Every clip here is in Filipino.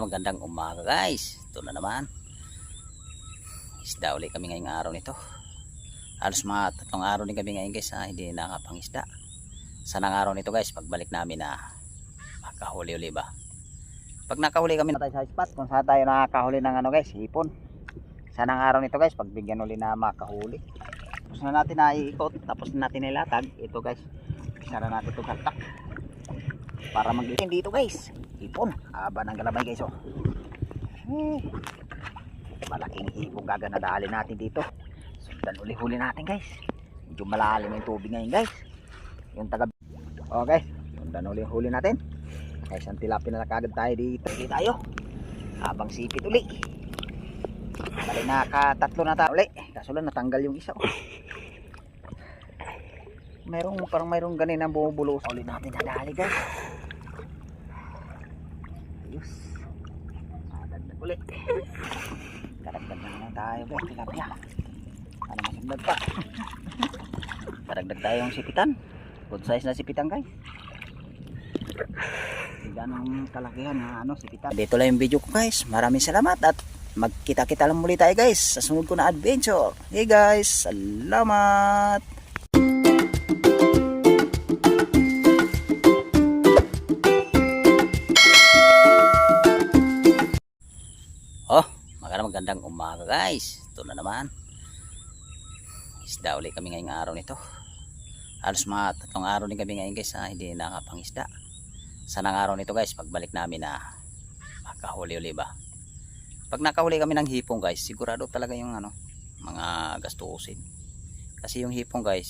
magandang umaga guys. Ito na naman. Isda ulit kami ngayong araw nito. Halos mga 3 araw din kami ngayon guys na hindi nakapangisda. Sanang araw nito guys, pagbalik namin na makahuli uli ba. Pag nakahuli kami na tayo sa spot kung saan tayo nakakahuli ng guys, hipon. Sanang araw nito guys, pagbigyan uli na makahuli. Tapos na natin na iikot, tapos na natin ilatag. Ito guys, isara natin itong kaltak para mag-itin dito guys. Hipon, haba ng galamay guys oh. Malaking hipon gaganadali natin dito. Sundan uli-huli natin guys. Medyo malalim yung tubig ngayon guys. Yung taga. Oh guys, sundan uli-huli natin. Guys, ang tilapia na kagad tayo dito. Hindi tayo. Habang sipit uli. Bali nakatatlo na tayo uli. Kaso lang natanggal yung isa oh. Parang mayroong ganin ang bumubulos. Ulit natin nadali guys. Ayos. Dagdag ulit. Karagdag na naman tayo guys. Tilapia. Ano masagdag pa. Karagdag tayo yung sipitan. Good size na sipitan guys. Ganong kalakihan na sipitan. Dito lang yung video ko guys. Maraming salamat at magkita-kita lang muli tayo guys sa sunod ko na adventure. Hey guys, salamat. Oh, magandang umaga guys. Ito na naman. Isda ulit kami ngayong araw nito. Halos mga 3 araw din kami ngayon guys na hindi nakapangisda. Sanang araw nito guys, pagbalik namin na makahuli uli ba. Pag nakahuli kami ng hipong guys, sigurado talaga yung mga gastusin. Kasi yung hipong guys,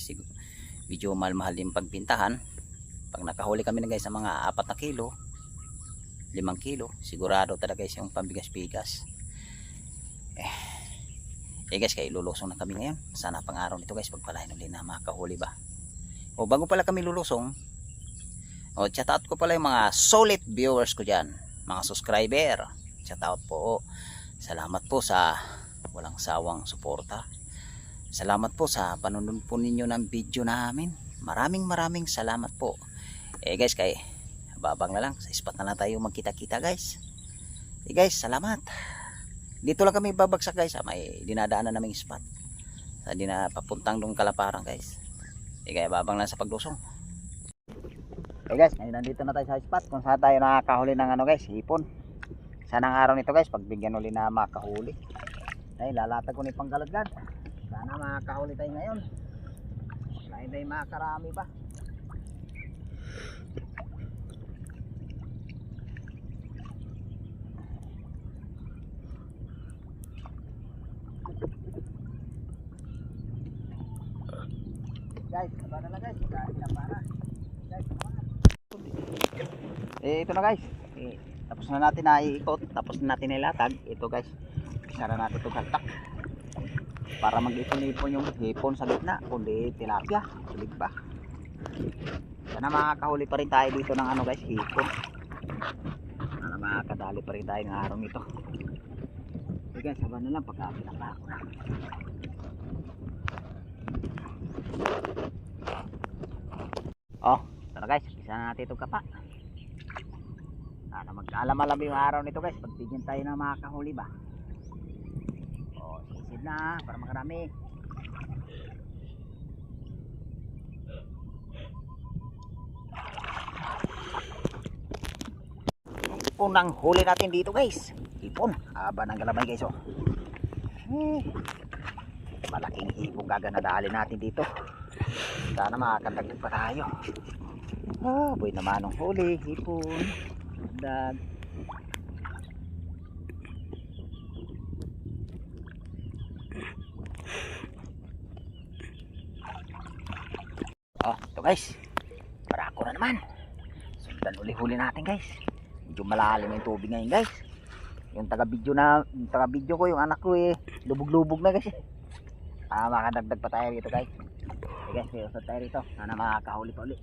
medyo mahal din pagbintahan. Pag nakahuli kami na guys sa mga 4 na kilo, 5 kilo, sigurado talaga guys yung pambigas-bigas. Guys, kaya lulusong na kami ngayon. Sana pang araw nito guys, pagpalain ulit na makahuli ba. O bago pala kami lulusong, shout out ko pala yung mga solid viewers ko dyan, mga subscriber. Shout out po. Salamat po sa walang sawang suporta. Salamat po sa panunod po ninyo ng video namin. Maraming salamat po. Guys, kay babang na lang sa spot na lang tayo magkita-kita guys. Guys, salamat. Dito lang kami babagsak guys. May dinadaanan naming spot. Sa papuntang dong Kalaparan guys. Kaya babang lang sa paglusong. Guys, ngayon nandito na tayo sa spot kung saan tayo nakakahuli ng guys, hipon. Sanang araw nito guys, pagbigyan uli na makahuli. Lalatag ko ni panggalagad. Sana makahuli tayo ngayon. Wala tayo makakarami pa. Guys, taba na lang guys. Guys, ito na guys. Tapos na natin na iikot. Tapos na natin ilatag. Ito guys, isara natin itong kaltak para mag-ipon-ipon yung hipon sa gitna. Kundi tilapia, sulig pa. Sana makakahuli pa rin tayo dito ng guys, hipon. Sana makakadali pa rin tayo ng araw nito. Guys, haba na lang pagkakita pa ako na. Tara guys, isa na natin itong kapa. Sana mag-alam-alam yung araw nito guys, pagbigyan tayo ng makakahuli ba. Sisid na para makarami. Unang huli natin dito guys, hipon, haba ng galamay guys oh. Malaking hipon gaganadali natin dito. Sana makakadagdag pa tayo. Boy naman ang huli, hipon, dag. Ito guys, para ako na naman. Sundan uli-huli natin guys. Medyo malalim yung tubig ngayon guys. Yung taga-video ko, yung anak ko lubog-lubog na guys. Makadagdag pa tayo dito guys. Guys, usap tayo rito. Sana makakahuli pa ulit.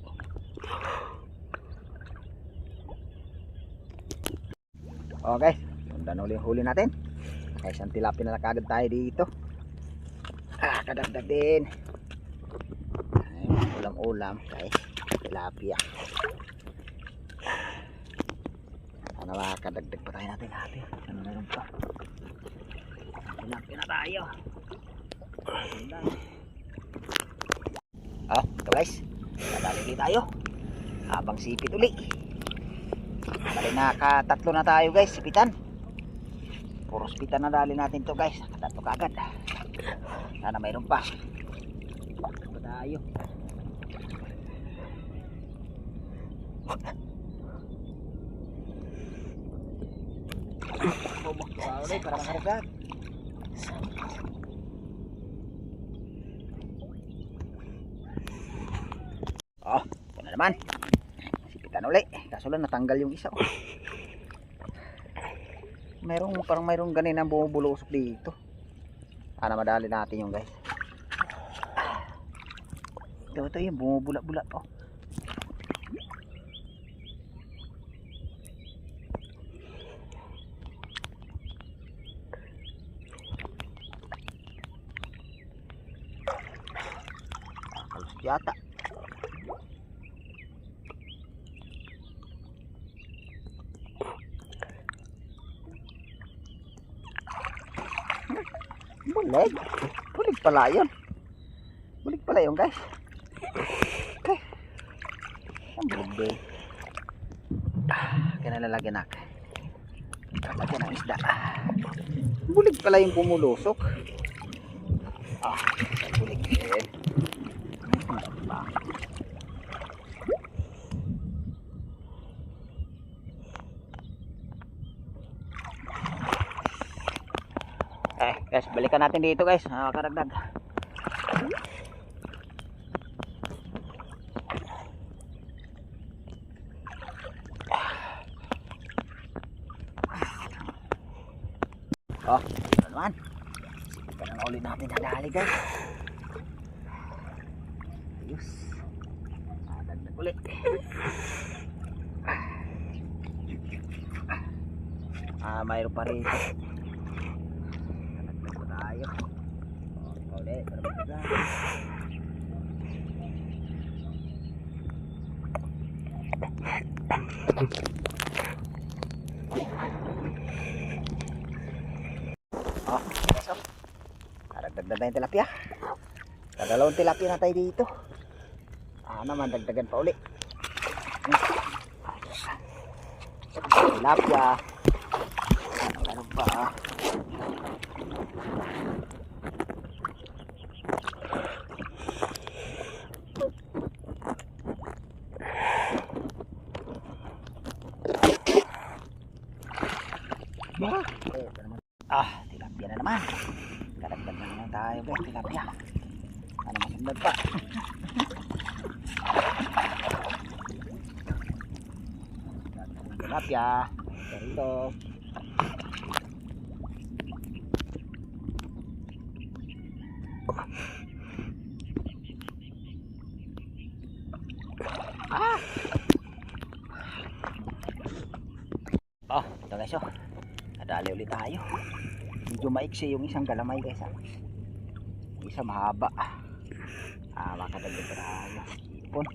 Guys, sundan uli-huli natin. Guys, ang tilapia na kagad tayo dito. Kadagdag din. Ulam-ulam guys, tilapia. Sana makakadagdag pa tayo natin natin. Ano meron pa? Tilapia na tayo. Ito guys. Nadali ulit tayo. Habang sipit uli. Bali nakatatlo na tayo guys, sipitan. Puro sipitan na dali natin to guys. Nakatatlo kagad. Sana mayroon pa. Ito tayo. Bumukha ulit para makaragag. Ito na naman. Sipitan uli. Kaso lang natanggal yung isa. Parang mayroong ganun ang bumubulusok dito. Sana madali natin yung guys. Ito yung bumubula-bula. Kalos yata. Bulig. Bulig pala yun. Bulig pala yun guys. Okay. Ang bulig. Kaya nalalagyan natin. Lalagyan ng isda. Bulig pala yung pumulusok. Bulig din. Guys, balikan natin dito guys, karagdag. Ito naman. Sipitan na ulit natin nadali guys. Ayos. Dagdag ulit. Mayroon pa rin. Tayo. Ulit, para magdagdag. So, karagdag na tayong tilapia. Dalawang tilapia na tayo dito. Naman, dagdagan pa uli. Tilapia. Ano pa tilapia na naman. Karagdag na naman tayo guys, tilapia. Ano masundan pa. Tilapia dito. Ito guys, nadali ulit tayo. Medyo maiksi yung isang galamay guys, yung isa mahaba. Makadagdag pa tayo. Ipon.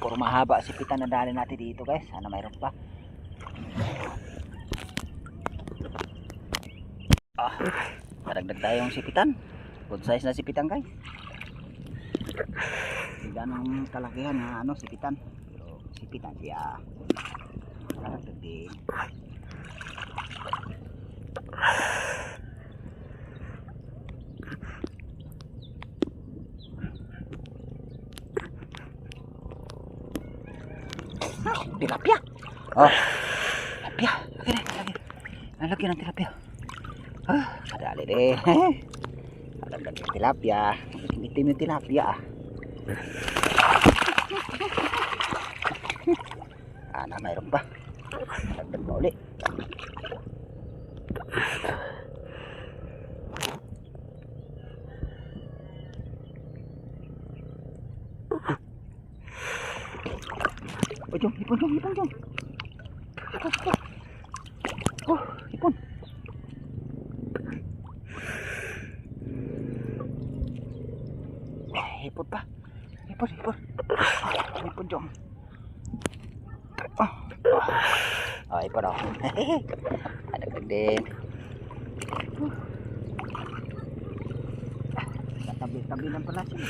Puro mahaba sipitan na dali natin dito guys. Sana mayroon pa. Kadagdag tayong sipitan. Good size na sipitan guys. Hindi ganong kalakihan na sipitan. Pero sipitan siya. Kadagdag din. Tilapia. Tilapia. Lagi ng tilapia. Kadali deh. Kadagdag ng tilapia. Itim yung tilapia. Mayroon pa. Kadagdag na ulit. Jom, ipon. Ipon. hipon pa. Hipon. Hipon dyan. Hipon ako. Adagdag din. Tabi lang pala siya.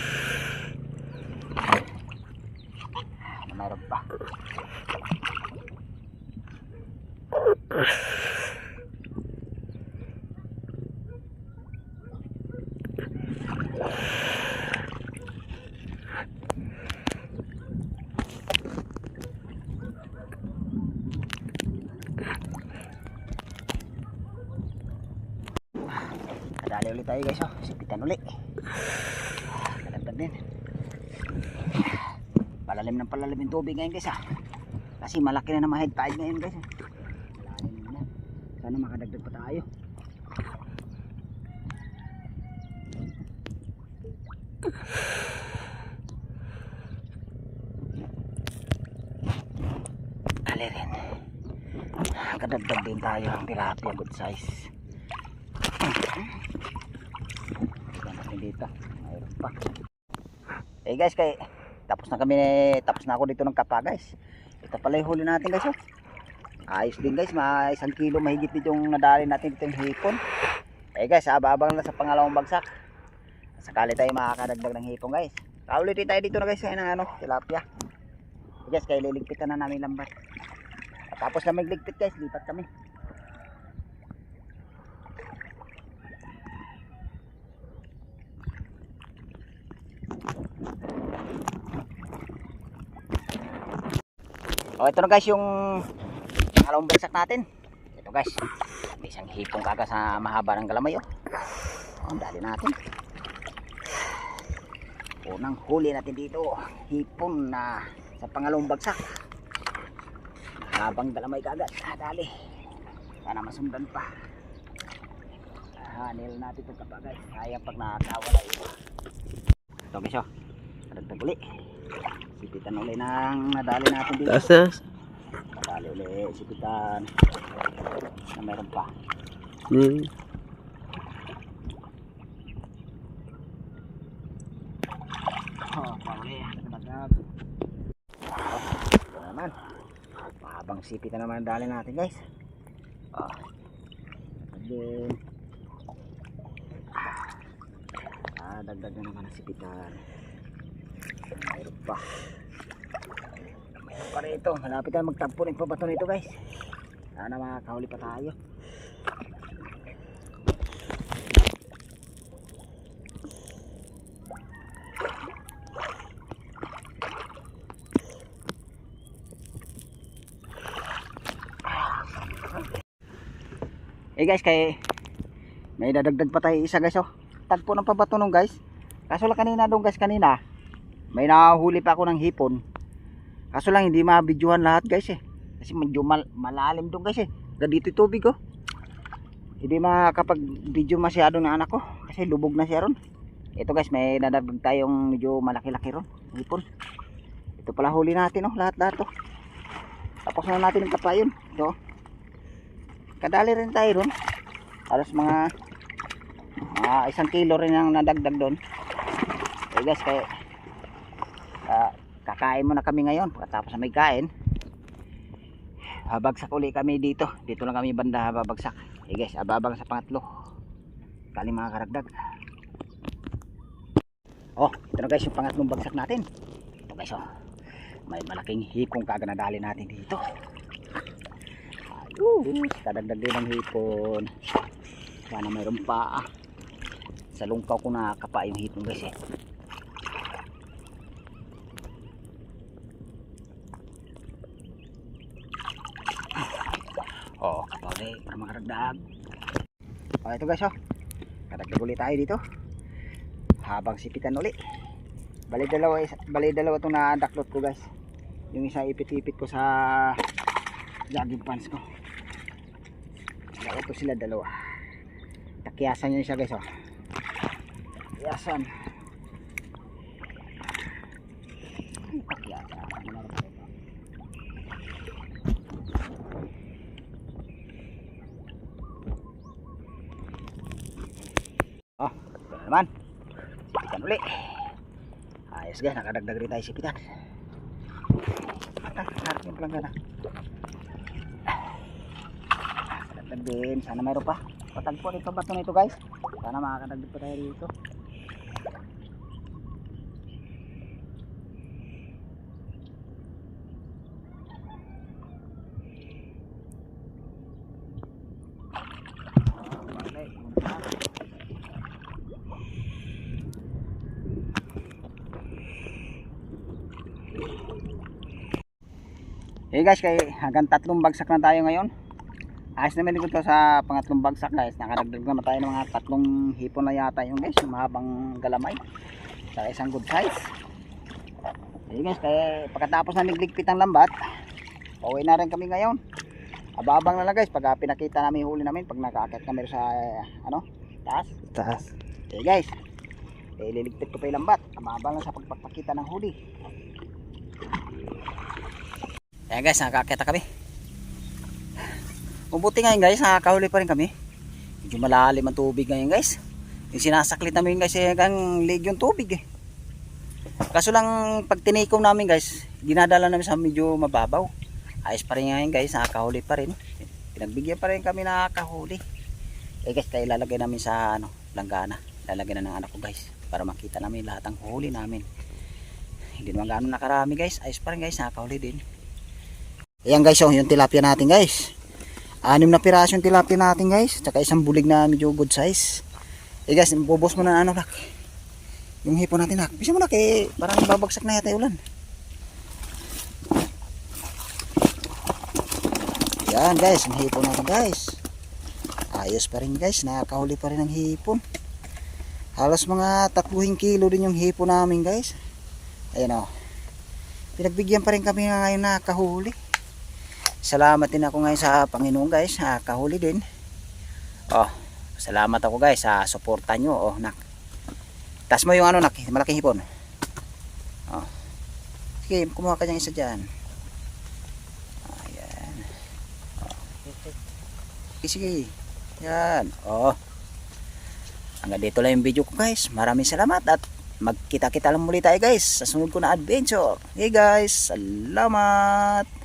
Mayroon pa. Nadali ulit tayo guys, oh. Sipitan ulit. Kadagdag din. Palalim yung tubig ngayon guys, ah. Kasi malaki na naman head tide ngayon guys, eh. Malalim na. Sana makadagdag pa tayo. Dali rin. Kadagdag din tayo ng tilapia, good size. Dito mayroon pa. Guys, tapos na ako dito ng kapa guys. Ito pala yung huli natin guys, oh. Ayos din guys, mga 1 kilo mahigit dito yung nadali natin dito yung hipon. Guys, abang na sa pangalawang bagsak. Sakali tayo makakadagdag ng hipon guys. Kaulitin tayo dito na guys ng tilapia. Guys, kaya liligpitan na namin lambat. Tapos na magligpit guys, lipat kami. Ito na guys yung pangalawang bagsak natin. Ito guys, may isang hipong kaga sa mahaba ng galamay, oh. Dali natin. Unang huli natin dito, hipon na sa pangalawang bagsak. Habang galamay kaagad. Dali. Sana masundan pa. Hanil natin itong kapa guys. Sayang pag nakakawala ito. Ito guys, oh. Kadagdag uli. Sipitan uli ng nadali natin dito. Taas. Nadali uli. Sipitan. Na meron pa. Pauli. Kadagdag. Ito naman. Mahabang sipitan naman nadali natin guys. Then dagdag na naman ang sipitan. Mayroon pa rito. Malapit na magtampo ng pabato nito guys. Sana makakahuli pa tayo. Guys, may dadagdag pa tayo isa guys, oh. Tagpo ng pabato nung guys. Kaso lang kanina doon guys, may nahuli pa ako ng hipon. Kaso lang hindi mabidyohan lahat guys, eh. Kasi medyo malalim doon guys, eh. Dito tubig, oh. Hindi makapag-video masyado ng anak ko kasi lubog na siya ron. Ito guys, may nadagdag tayong medyo malaki-laki ron, hipon. Ito pala huli natin, oh, lahat-lahat, oh. Tapos na natin yung kapayon. Ito. Kadali rin tayo ron. Halos mga 1 kilo rin ang nadagdag doon. Guys, kakain muna kami ngayon. Pagkatapos na may kain, babagsak uli kami dito. Dito lang kami banda babagsak. Guys, ababang sa pangatlo. Kali mga karagdag. Ito na guys yung pangatlong bagsak natin. Ito guys, oh. May malaking hipong kaganadali natin dito. Kadagdag din ng hipon. Sana mayroon pa. Sa lungkaw ko nakakapa yung hipon guys, eh. Kapag para makaragdag. Ito guys, oh. Kadagdag ulit tayo dito. Habang sipitan ulit. Bali dalawa itong nadaklot ko guys. Yung isa ipit-ipit ko sa jogging pants ko. Ito sila dalawa. Takyasan nyo siya guys, oh. Takyasan. Takyasan. Ito naman. Sipitan uli. Ayos guys, nakadagdag rin tayo sipitan. Harap yung planggana. Dagdag din, sana mayroon pa. Patagpo dito bato na ito guys. Sana makakadagdag pa tayo dito. Hey guys, hanggang 3 bagsak na tayo ngayon. Ayos naman dito sa pangatlong bagsak guys. Nakadagdag naman tayo ng mga 3 hipon na yata yung guys. Mahabang galamay. Sa isang good size. Hey guys, pagkatapos na nagligpit ang lambat, pauwi na rin kami ngayon. Ababang na lang guys pag pinakita namin yung huli namin. Pag nakakit kami sa taas. Hey guys, liligpit ko pa yung lambat. Ababang lang sa pagpapakita ng huli. Ayan guys, nakakita kami. Mabuti ngayon guys, nakakahuli pa rin kami. Medyo malalim ang tubig ngayon guys. Yung sinasaklit namin guys, hanggang leg yung tubig eh. Kaso lang pag tinikom namin guys, dinadala namin sa medyo mababaw. Ayos pa rin ngayon guys, nakakahuli pa rin. Pinagbigyan pa rin kami nakakahuli. Eh guys, kaya ilalagay namin sa langgana. Lalagyan na ng anak ko guys, para makita namin lahat ng huli namin. Hindi naman gano'n nakarami guys, ayos pa rin guys, nakakahuli din. Ayan guys, yung tilapia natin guys. 6 na piraso yung tilapia natin guys. Tsaka isang bulig na medyo good size. Eh guys, bubos mo na nak. Yung hipon natin nak. Bisa mo nak parang babagsak na yata yung ulan. Ayan guys, yung hipon natin guys. Ayos pa rin guys, nakakahuli pa rin ang hipon. Halos mga 3 kilo din yung hipon namin guys. Ayan o. Pinagbigyan pa rin kami ngayon nakakahuli. Salamat din ako ngayon sa Panginoon guys, kahuli din. Salamat ako guys sa suporta nyo. Nak. Tas mo yung nak, malaking hipon. Sige, kumuha ka dyan isa dyan. Ayan. Sige. Yan. Hanggang dito lang yung video ko guys. Maraming salamat at magkita-kita lang muli tayo guys sa sunod ko na adventure. Hey guys, salamat.